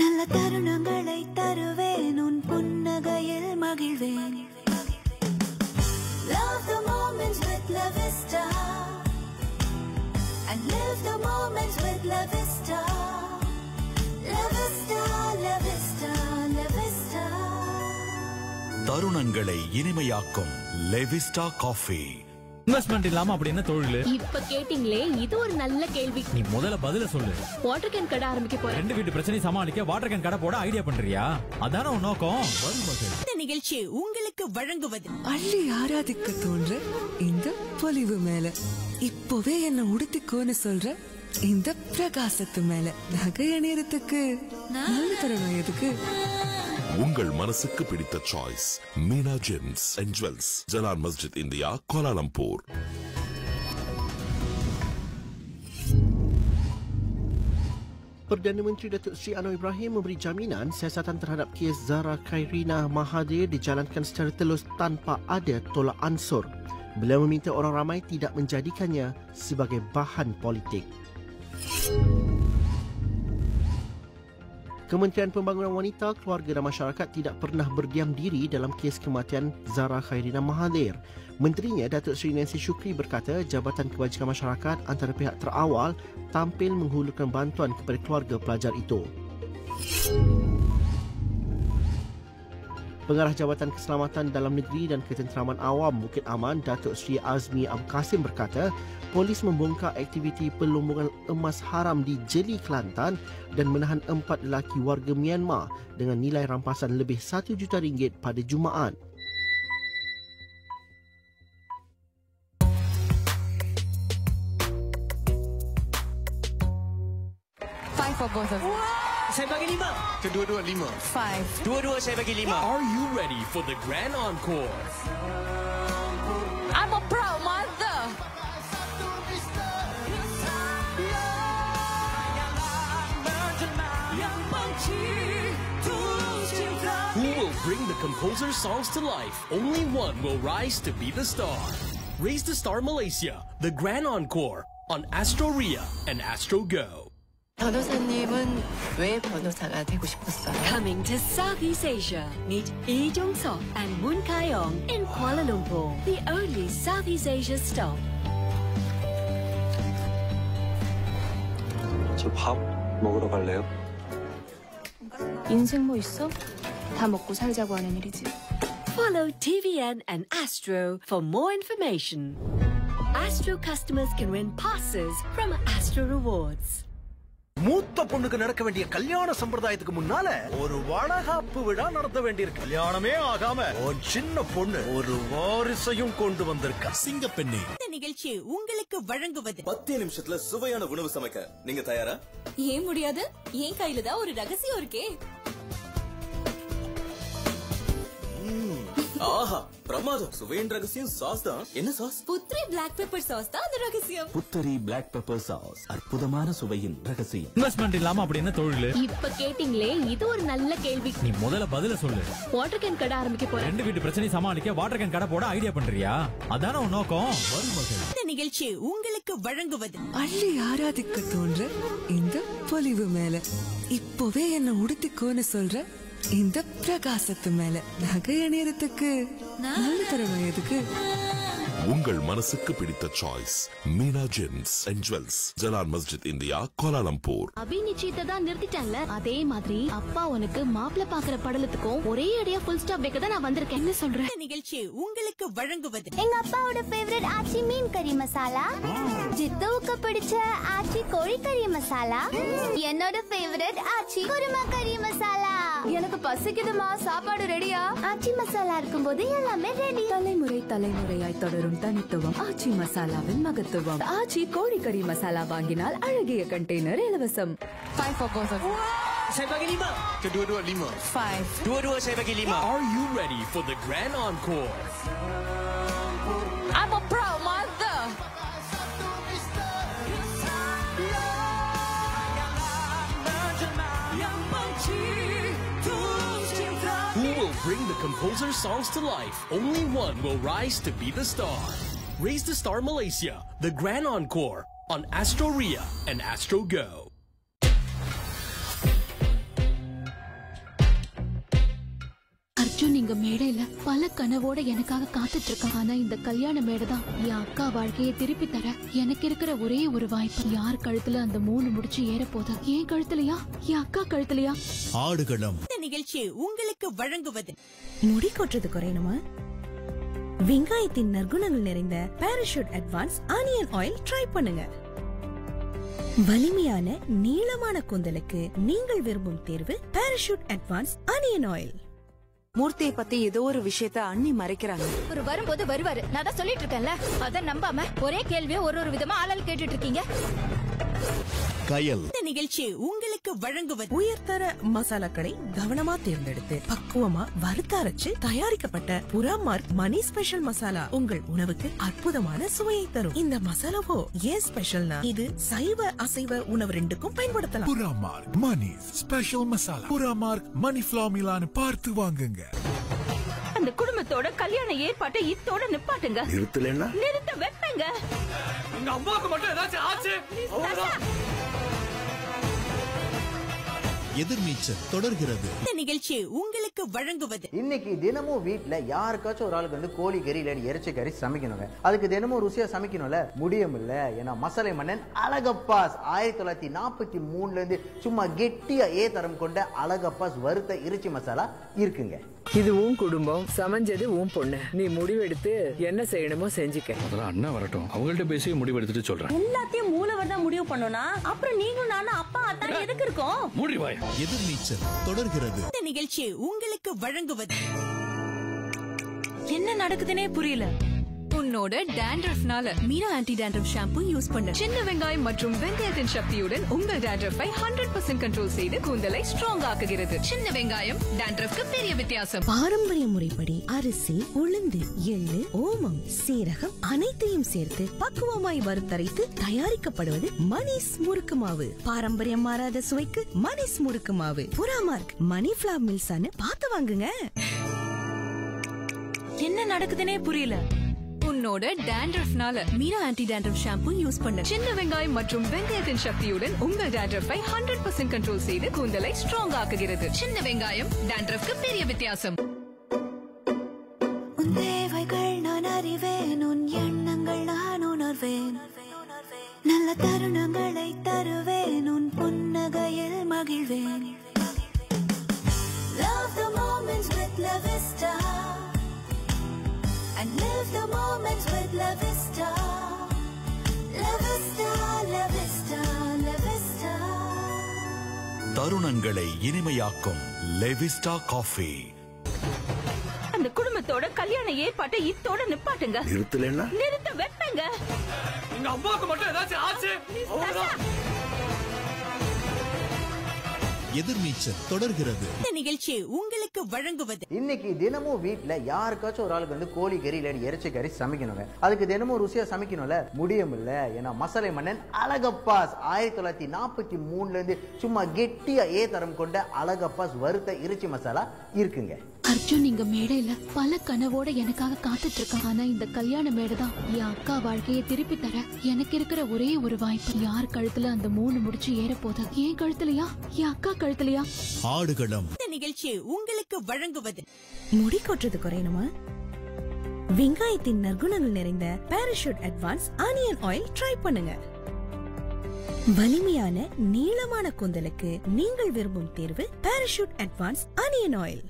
நல்ல தருணங்களை தருவேன் உன் புன்னகையில் மகிழ்வேன். Love the moments with La Vista and live the moments with La Vista. La Vista, La Vista, La Vista. தருணங்களை இனிமையாக்கும் Levista coffee. Investment இல்லாம அப்படி என்ன தொழில்? இப்ப கேட்டிங்களே, இது ஒரு நல்ல கேள்வி. நீ முதல்ல பதில சொல்லு. வாட்டர் கேன் கடை ஆரம்பிக்க போறேன். ரெண்டு வீட்டு பிரச்சனை சமாளிக்க வாட்டர் கேன் கடை போட ஐடியா பண்றியா? அதான உன் நோக்கம். இந்த நிகழ்ச்சி உங்களுக்கு வழங்குவது அள்ளி ஆராதிக்க தோன்ற இந்த பொலிவு மேல இப்பவே என்ன உடுத்திக்கோன்னு சொல்ற இந்த பிரகாசத்து மேல நகை அணியறதுக்கு நல்ல தருணம் எதுக்கு? உங்கள் மனசுக்கு பிடித்த choice Meena Gems and Jewels, Jalan Masjid, India, Kuala Lumpur. Perdana Menteri Datuk Seri Anwar Ibrahim memberi jaminan siasatan terhadap kes Zara Khairina Mahathir dijalankan secara telus tanpa ada tolak ansur. Beliau meminta orang ramai tidak menjadikannya sebagai bahan politik. Kementerian Pembangunan Wanita, Keluarga dan Masyarakat tidak pernah berdiam diri dalam kes kematian Zara Khairina Mahathir. Menterinya Datuk Seri Nancy Shukri berkata Jabatan Kebajikan Masyarakat antara pihak terawal tampil menghulurkan bantuan kepada keluarga pelajar itu. Pengarah Jabatan Keselamatan Dalam Negeri dan Ketenteraman Awam Bukit Aman, Datuk Seri Azmi Abu Kasim berkata, polis membongkar aktiviti pelumbungan emas haram di Jeli, Kelantan dan menahan 4 lelaki warga Myanmar dengan nilai rampasan lebih RM1 juta pada Jumaat. Five for both of you. Saya bagi 5. Kedua-dua 5. 5. Dua-dua saya bagi 5. Are you ready for the grand encore? I'm a proud mother. Who will bring the composer's songs to life? Only one will rise to be the star. Raise the Star Malaysia, the grand encore on Astro Ria and Astro Go. 변호사님은 왜 변호사가 되고 싶었어요? Coming to Southeast Asia, meet Lee Jong-seok and Moon Kai-yong in Kuala Lumpur, the only Southeast Asia stop. 저 밥 먹으러 갈래요? 인생 뭐 있어? 다 먹고 살자고 하는 일이지. Follow TVN and Astro for more information. Astro customers can win passes from Astro Rewards. மூத்த பொண்ணுக்கு நடக்க வேண்டிய கல்யாண சம்பிரதாயத்துக்கு முன்னால ஒரு வளகாப்பு விழா நடத்த வேண்டியிருக்கு. கல்யாணமே ஆகாம ஒரு சின்ன பொண்ணு ஒரு வாரிசையும் கொண்டு வந்திருக்கா. சிங்கப்பெண்ணே. இந்த நிகழ்ச்சி உங்களுக்கு வழங்குவது 10 நிமிஷத்துல சுவையான உணவு சமைக்க நீங்க தயாரா? ஏன் முடியாது? என் கையில தான் ஒரு ரகசியம் இருக்கே. ஆஹா, பிரமாதம். சுவையின் ரகசியம் சாஸ் தான். என்ன sauce? Puthri black pepper sauce தான் அந்த ரகசியம். புத்தரி பிளாக் பெப்பர் சாஸ், அற்புதமான சுவையின் ரகசியம். இன்வெஸ்ட்மெண்ட் இல்லாம அப்படி என்ன தொழில்? இப்ப கேட்டிங்களே, இது ஒரு நல்ல கேள்வி. நீ முதல்ல பதில சொல்லு. வாட்டர் கேன் கடை ஆரம்பிக்க போறேன். ரெண்டு வீட்டு பிரச்சனை சமாளிக்க வாட்டர் கேன் கடை போட ஐடியா பண்றியா? அதான உன் நோக்கம். இந்த நிகழ்ச்சி உங்களுக்கு வழங்குவது அள்ளி ஆராதிக்க தோன்ற இந்த பொலிவு மேல இப்பவே என்ன உடுத்திக்கோன்னு சொல்ற இந்த பிரகாசத்து மேல நகை அணியறதுக்கு நல்ல தருணம் எதுக்கு? உங்கள் மனசுக்கு பிடித்த choice Meena Gems and Jewels, Jalan Masjid, India, Kuala Lumpur. Abhi நிச்சயத்தை தான் நிறுத்திட்டாங்கல, அதே மாதிரி அப்பா உனக்கு மாப்பிள்ள பாக்குற படலத்துக்கும் ஒரே அடியா ஃபுல் ஸ்டாப் வைக்க தான் நான் வந்திருக்கேன். என்ன சொல்றேன்? இந்த நிகழ்ச்சி உங்களுக்கு வழங்குவது எங்க அப்பாவோட ஃபேவரட் ஆச்சி மீன் கறி மசாலா, ஜித்துவுக்கு பிடிச்ச ஆச்சி கோழி கறி மசாலா, என்னோட ஃபேவரட் ஆச்சி குருமா கறி மசாலா. எனக்கு பசிக்குதுமா, சாப்பாடு ரெடியா? ஆச்சி மசாலா இருக்கும்போது எல்லாமே ரெடி. தலைமுறை தலைமுறையாய் தொடரும் தனித்துவம் ஆச்சி மசாலாவின் மகத்துவம். ஆச்சி கோழிக்கறி மசாலா வாங்கினால் அழகிய கண்டெய்னர் இலவசம். 5 for both of you. Saya bagi 5. Kedua-dua 5. 5. Dua-dua saya bagi 5. Are you ready for the grand encore? I'm a proud mother. Who will bring the composer's songs to life? Only one will rise to be the star. Raise the Star Malaysia, the grand encore on Astro Ria and Astro Go. நீங்க மேடையில பல கனவோட எனக்காக காத்துட்டு இருக்காங்க. ஆனா இந்த கல்யாண மேடை தான் என் அக்கா வாழ்க்கையை திருப்பி தர எனக்கு இருக்கிற ஒரே ஒரு வாய்ப்பு. யார் கழுத்துல அந்த 3 முடிச்சு ஏற போது? என் கழுத்துலயா, என் அக்கா கழுத்துலயா? ஆடுகளம். இந்த நிகழ்ச்சி உங்களுக்கு வழங்குவது முடி கொட்டுறது குறையணுமா? வெங்காயத்தின் நற்குணங்கள் நிறைந்த parachute advance onion oil try பண்ணுங்க. வலிமையான நீளமான கூந்தலுக்கு நீங்கள் விரும்பும் தேர்வு பாராசூட் அட்வான்ஸ் ஆனியன் ஆயில். மூர்த்தியை பத்தி ஏதோ ஒரு விஷயத்த அண்ணி மறைக்கிறாங்க. ஒரு வரும்போது வருவாரு, நான் தான் சொல்லிட்டு இருக்கேன்ல. அத நம்பாம ஒரே கேள்வியை ஒரு விதமா ஆளால் கேட்டுட்டு இருக்கீங்க. கயல். இந்த நிகழ்ச்சி உங்களுக்கு வழங்குவது உயர்தர மசாலாக்களை கவனமா தேர்ந்தெடுத்து பக்குவமா வறுத்தரைச்சு தயாரிக்கப்பட்ட புறாமார்க் மணி ஸ்பெஷல் மசாலா உங்கள் உணவுக்கு அற்புதமான சுவையை தரும். இந்த மசாலாவோ ஏன் ஸ்பெஷல்னா இது சைவ அசைவ உணவு ரெண்டுக்கும் பயன்படுத்தலாம். புறாமார்க் மணி ஸ்பெஷல் மசாலா. புறாமார்க் மணி ஃபிளாமிலான்னு பார்த்து வாங்குங்க. அந்த குடும்பத்தோட கல்யாண ஏற்பாட்டை இத்தோட நிப்பாட்டுங்க. நிறுத்தலன்னா நிறுத்த வைப்பங்க. உங்க அம்மாவுக்கு மட்டும் ஏதாச்சும் ஆச்சு எதிர்நீச்சல் தொடர்கிறது. இந்த நிகழ்ச்சி உங்களுக்கு வழங்குவது இன்னைக்கு தினமும் வீட்டுல யாருக்காச்சும் ஒரு ஆளுக்கு கோழி கறி இல்ல இறைச்சி கறி சமைக்கணுங்க. அதுக்கு தினமும் ருசியா சமைக்கணும்ல, முடியும் இல்ல. ஏன்னா மசாலை மன்னன் அழகப்பாஸ் 1943 இருந்து சும்மா கெட்டியா தரம் கொண்ட அழகப்பாஸ் வறுத்த இறைச்சி மசாலா இருக்குங்க. இது உன் குடும்பம், சமைஞ்சது உன் பொண்ணு. நீ முடிவெடுத்து என்ன செய்யணுமோ செஞ்சுக்க. முதல்ல அண்ணா வரட்டும், அவங்கள்ட்ட பேசி முடிவெடுத்துட்டு சொல்றேன். எல்லாத்தையும் மூலவர் தான் முடிவு பண்ணோம்னா அப்புறம் நீங்களும் நானும் அப்பா அத்தான் எதுக்கு இருக்கோம்? முடிவாய். எதிர்நீச்சல் தொடர்கிறது. இந்த நிகழ்ச்சி உங்களுக்கு வழங்குவது என்ன நடக்குதுன்னே புரியல. உன்னோட dandruffனால Meera anti dandruff shampoo use பண்ணு. சின்ன வெங்காயம் மற்றும் வெந்தயத்தின் சக்தியுடன் உங்கள் dandruffை 100% கண்ட்ரோல் செய்து கூந்தலை ஸ்ட்ராங் ஆக்குகிறது. சின்ன வெங்காயம் dandruffக்கு பெரிய வித்தியாசம். பாரம்பரிய முறைப்படி அரிசி, உளுந்து, எள்ளு, ஓமம், சீரகம் அனைத்தையும் சேர்த்து பக்குவமாய் வறுத்தரைத்து தயாரிக்கப்படுவது மணிஸ் முறுக்கு மாவு. பாரம்பரியம் மாறாத சுவைக்கு மணிஸ் முறுக்கு மாவு. புறாமார்க் மணி ஃபிளார் மில்ஸான்னு பார்த்து வாங்குங்க. என்ன நடக்குதுன்னே புரியல. உன்னோட dandruffனால Meera anti dandruff shampoo use பண்ணு. சின்ன வெங்காயம் மற்றும் வெந்தயத்தின் சக்தியுடன் உங்கள் dandruffை 100% கண்ட்ரோல் செய்து கூந்தலை ஸ்ட்ராங் ஆக்குகிறது. சின்ன வெங்காயம் dandruffக்கு பெரிய வித்தியாசம். உன் தேவைகள் நான் அறிவேன், உன் எண்ணங்கள் நான் உணர்வேன். நல்ல தருணங்களை தருவேன், உன் புன்னகையில் மகிழ்வேன். Love the moments with La Vista and live the moments with La Vista. La Vista, La Vista, La Vista. தருணங்களை இனிமையாக்கும் லெவிஸ்டா காஃபி. அந்த குடும்பத்தோட கல்யாண ஏற்பாட்டை இத்தோட நிப்பாட்டுங்க. நிறுத்தலன்னா நிறுத்த வைப்பங்க. உங்க அம்மாவுக்கு மட்டும் ஏதாச்சும் ஆச்சு எதிர்நீச்சல் தொடர்கிறது. இந்த நிகழ்ச்சி உங்களுக்கு வழங்குவது இன்னைக்கு தினமும் வீட்டுல யாருக்காச்சும் ஒரு ஆளுக்கு கோழி கறி இல்ல இறைச்சி கறி சமைக்கணுங்க. அதுக்கு தினமும் ருசியா சமைக்கணும்ல, முடியும் இல்ல. ஏன்னா மசாலை மன்னன் அழகப்பாஸ் 1943 இருந்து சும்மா கெட்டியா தரம் கொண்ட அழகப்பாஸ் வறுத்த இறைச்சி மசாலா இருக்குங்க. அர்ஜுன் நீங்க மேடையில பல கனவோட எனக்காக காத்துட்டு இருக்காங்க. ஆனா இந்த கல்யாண மேடை தான் என் அக்கா வாழ்க்கையை திருப்பி தர எனக்கு இருக்கிற ஒரே ஒரு வாய்ப்பு. யார் கழுத்துல அந்த 3 முடிச்சு ஏற போது? என் கழுத்துலயா, என் அக்கா கழுத்துலயா? ஆடுகளம். இந்த நிகழ்ச்சி உங்களுக்கு வழங்குவது முடி கொட்டுறது குறையணுமா? வெங்காயத்தின் நற்குணங்கள் நிறைந்த parachute advance onion oil try பண்ணுங்க. வலிமையான நீளமான கூந்தலுக்கு நீங்கள் விரும்பும் தேர்வு பாராசூட் அட்வான்ஸ் ஆனியன் ஆயில்.